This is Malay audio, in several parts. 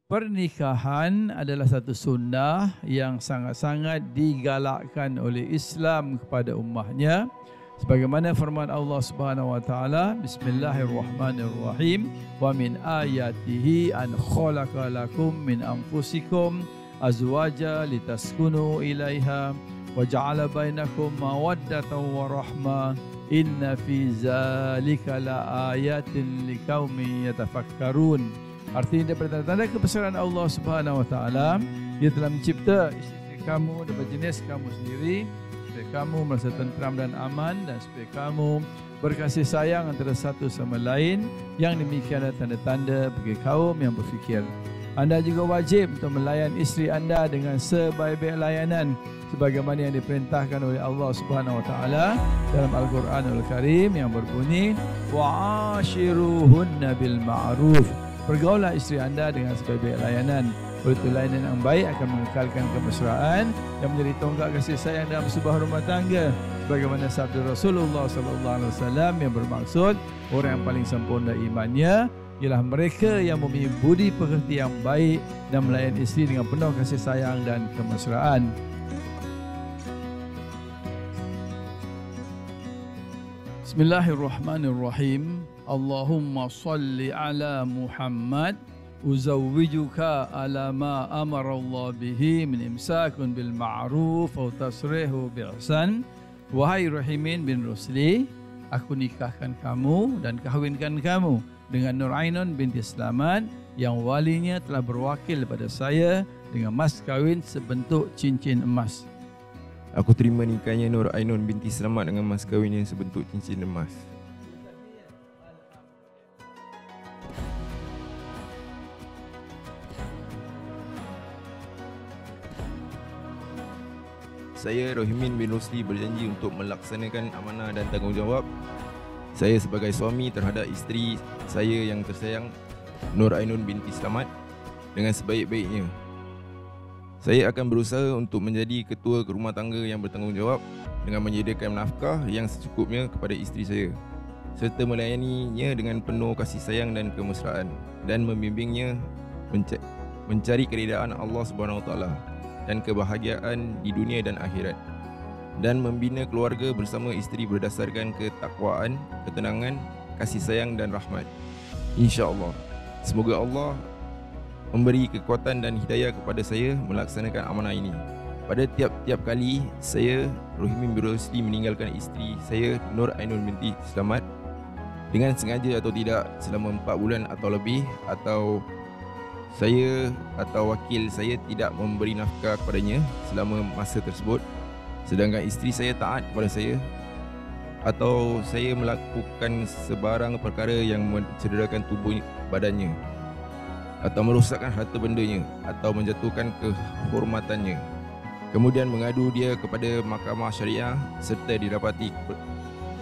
Pernikahan adalah satu sunnah yang sangat-sangat digalakkan oleh Islam kepada ummahnya. Sebagaimana firman Allah Subhanahu wa taala, Bismillahirrahmanirrahim, wa min ayatihi an khalaqa lakum min anfusikum azwaja litaskunu ilaiha wa ja'ala bainakum mawaddatan wa rahmah inna fi zalika laayatin liqaumin yatafakkarun. Artinya daripada tanda kebesaran Allah Subhanahu wa taala, Dia telah mencipta isteri kamu daripada jenis kamu sendiri supaya kamu merasa tenteram dan aman, dan supaya kamu berkasih sayang antara satu sama lain. Yang demikian adalah tanda-tanda bagi kaum yang berfikir. Anda juga wajib untuk melayan isteri anda dengan sebaik-baik layanan sebagaimana yang diperintahkan oleh Allah Subhanahu wa taala dalam Al-Quranul Karim yang berbunyi wa'ashiruhunna bil ma'ruf. Pergaulah isteri anda dengan sebaik-baik layanan. Oleh itu, layanan yang baik akan mengekalkan kemesraan yang menjadi tonggak kasih sayang dalam sebuah rumah tangga. Sebagaimana sabda Rasulullah SAW yang bermaksud orang yang paling sempurna imannya ialah mereka yang mempunyai budi pekerti yang baik dan melayan isteri dengan penuh kasih sayang dan kemesraan. Bismillahirrahmanirrahim. Allahumma salli ala Muhammad uzawwijuka ala ma amara Allah bihi min imsakun bil ma'ruf atau tasrihu bi ihsan. Wahai Rahimin bin Rusli, aku nikahkan kamu dan kahwinkan kamu dengan Nur Ainun binti Selamat yang walinya telah berwakil pada saya dengan mas kahwin sebentuk cincin emas. Aku terima nikahnya Nur Ainun binti Selamat dengan mas kahwin yang sebentuk cincin emas. Saya Rohimin bin Rusli berjanji untuk melaksanakan amanah dan tanggungjawab saya sebagai suami terhadap isteri saya yang tersayang Nur Ainun binti Selamat dengan sebaik-baiknya. Saya akan berusaha untuk menjadi ketua rumah tangga yang bertanggungjawab dengan menyediakan nafkah yang secukupnya kepada isteri saya serta melayaninya dengan penuh kasih sayang dan kemesraan dan membimbingnya mencari keridaan Allah Subhanahu wa taala dan kebahagiaan di dunia dan akhirat, dan membina keluarga bersama isteri berdasarkan ketakwaan, ketenangan, kasih sayang dan rahmat. InsyaAllah. Semoga Allah memberi kekuatan dan hidayah kepada saya melaksanakan amanah ini. Pada tiap-tiap kali saya Rohimin bin Rusli meninggalkan isteri saya Nur Ainun binti Selamat dengan sengaja atau tidak selama 4 bulan atau lebih, atau saya atau wakil saya tidak memberi nafkah kepadanya selama masa tersebut, sedangkan isteri saya taat kepada saya, atau saya melakukan sebarang perkara yang mencederakan tubuh badannya, atau merosakkan harta bendanya, atau menjatuhkan kehormatannya, kemudian mengadu dia kepada mahkamah syariah serta didapati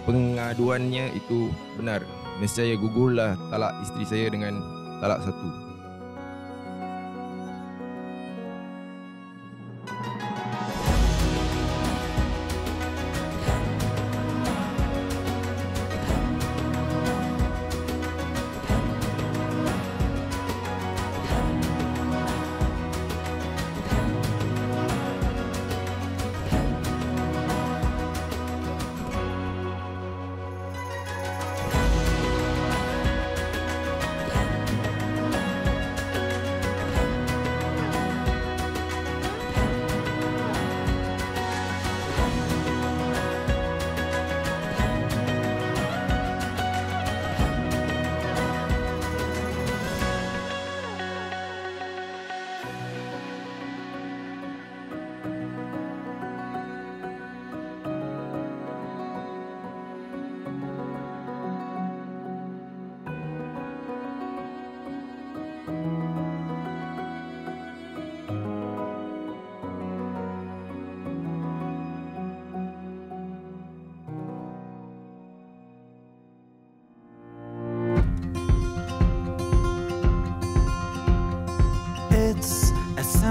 pengaduannya itu benar, nescaya gugurlah talak isteri saya dengan talak satu.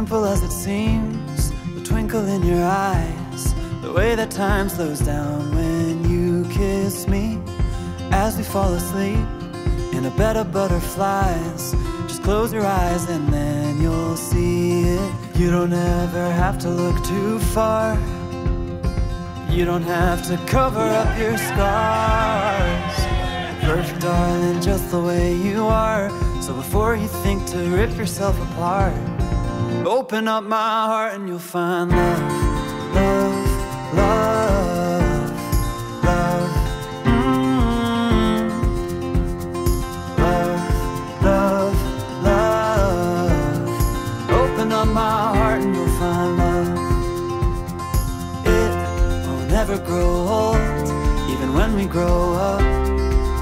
Simple as it seems, the twinkle in your eyes, the way that time slows down when you kiss me, as we fall asleep in a bed of butterflies. Just close your eyes and then you'll see it. You don't ever have to look too far. You don't have to cover up your scars. Perfect, darling, just the way you are. So before you think to rip yourself apart, open up my heart and you'll find love, love, love, love. Love, love, love. Open up my heart and you'll find love. It will never grow old, even when we grow up.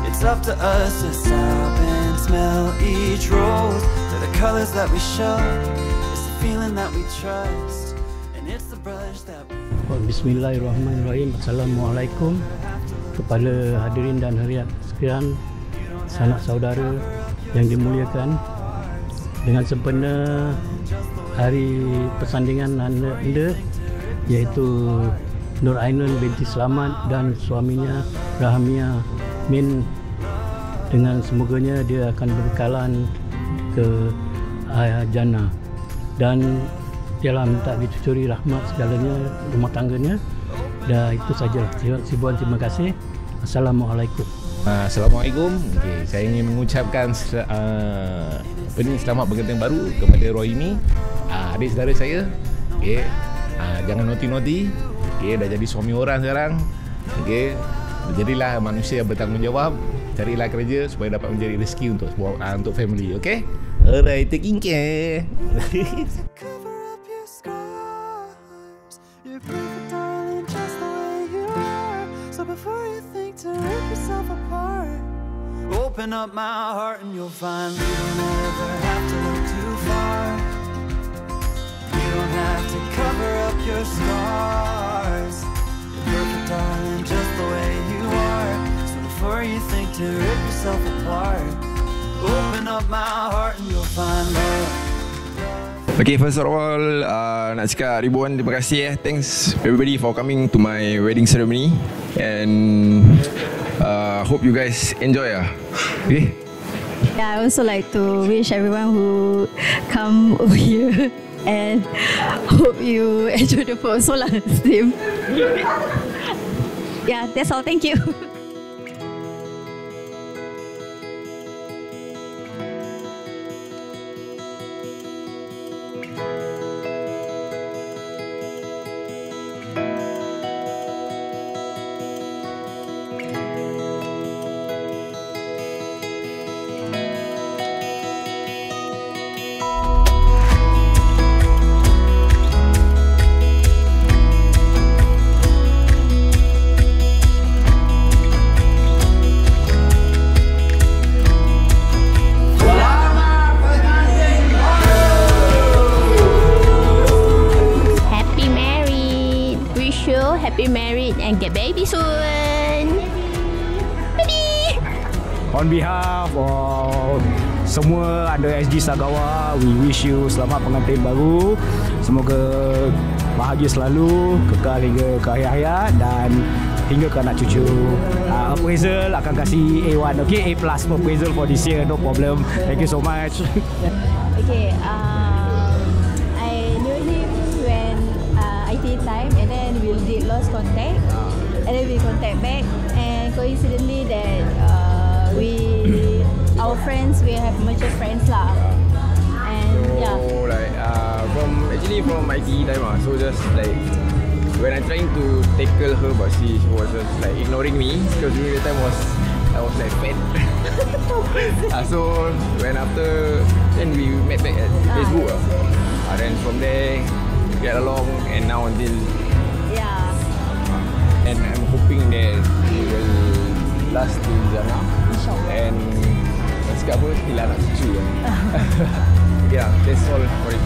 It's up to us to stop and smell each rose. They're the colors that we show. It's the feeling that we trust, and it's the brush that we... Bismillahirrahmanirrahim. Assalamualaikum kepada hadirin dan hadirat sekalian, sanak saudara yang dimuliakan. Dengan sempena hari persandingan anda iaitu Nur Ainun binti Slamat dan suaminya Rahmia Min, dengan semoganya dia akan berbekalan ke jannah dan dialah minta dicuri rahmat segalanya rumah tangganya. Dah itu saja. Terima kasih. Assalamualaikum. Assalamualaikum. Okay, saya ingin mengucapkan selamat bergantian baru kepada Rohimi, adik saudara saya. Okay. Jangan noti-noti. Okay, dah jadi suami orang sekarang. Okay. Jadilah manusia yang bertanggungjawab. Carilah kerja supaya dapat menjadi rezeki untuk family. Okay. Alright, taking care. Before you think to rip yourself apart, open up my heart and you'll find you don't ever have to look too far. You don't have to cover up your scars. You're perfect, darling, just the way you are. So before you think to rip yourself apart, open up my heart and you'll find love. Okay, first of all, nak cakap ribuan terima kasih thanks everybody for coming to my wedding ceremony, and hope you guys enjoy. Okay. Yeah, I also like to wish everyone who come over here and hope you enjoy the food also lah. Same. Yeah, that's all. Thank you. Happy married and get baby soon. Baby. On behalf of semua under SG Sagawa, we wish you selamat pengantin baru. Semoga bahagia selalu, kekal hingga ke akhir hayat dan hingga ke anak cucu. Appraisal akan kasih A1, okay? A+ appraisal for this year, no problem. Thank you so much. Okay, I knew him when IT time, and then we did lost contact, and then we contact back, and coincidentally that our friends, we have mutual friends lah, and yeah. So like from IT time so just like when I'm trying to tackle her, but she was just like ignoring me because during the time I was like fat. So when after then we met back at Facebook. Then from there get along, and now until and I'm hoping that we will last till jannah. And sekarang pun tidak nak cucu. Yeah, that's all for it.